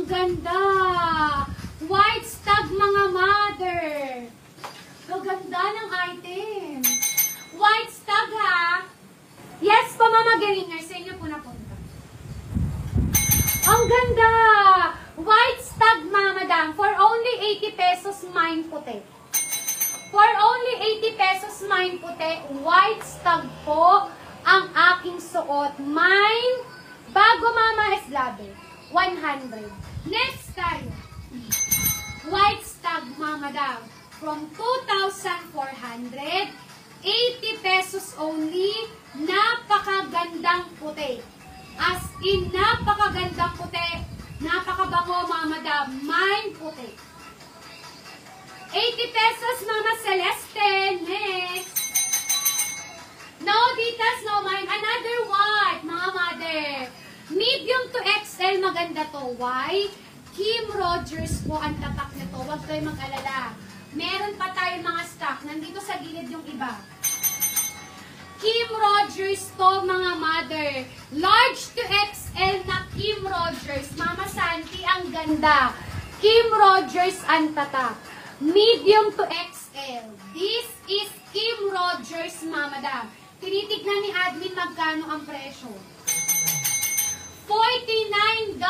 ganda! White stag, mga mother! Kaganda ng item. White stag, ha? Yes po, Mama Geringer. Sa inyo po napunta. Ang ganda! White stag, mga madam. For only 80 pesos, mine puti. For only 80 pesos, mine puti. White stag po ang aking suot. Mine, bago Mama Eslabe. 100. Next tayo. White stag, mga madam. From 2,400, 80 pesos only, napakagandang puti. As in, napakagandang puti. Napakabango, mga madam. Mine puti. 80 pesos, Mama Celeste. Next. No, Ditas, no, mine. Another white, mga mother. Medium to XL, maganda to. Why? Kim Rogers po ang tatak nito. Huwag kayo mag-alala. Meron pa tayong mga stock. Nandito sa gilid yung iba. Kim Rogers to, mga mother. Large to XL na Kim Rogers. Mama Santi, ang ganda. Kim Rogers ang tatak. Medium to XL. This is Kim Rogers, mga madam. Tinitignan ni admin magkano ang presyo. $49,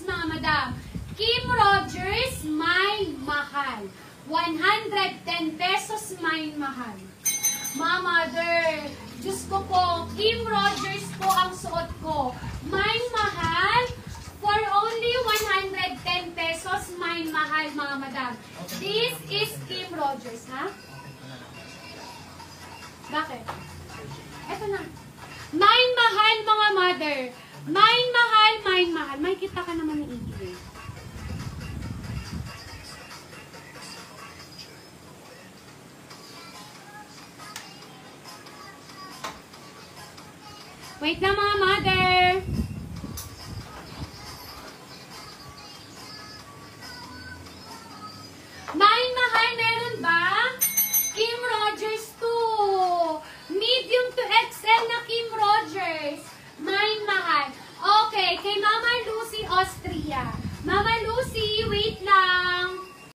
mga madam. Kim Rogers, may mahal. 110 pesos, may mahal. Mga mother, Diyos ko po, Kim Rogers po ang suot ko. May mahal. For only 110 pesos, may mahal, mga madam. This is Kim Rogers, ha? Bakit? Eto na. May mahal, mga mother. May mahal, may mahal. May kita ka naman ni Iggy. Wait na, mga mother. May mahal, meron ba? Kim Rogers to. Medium to XL na Kim Rogers. May mahal. Okay, kay Mama Lucy, Austria. Mama Lucy, wait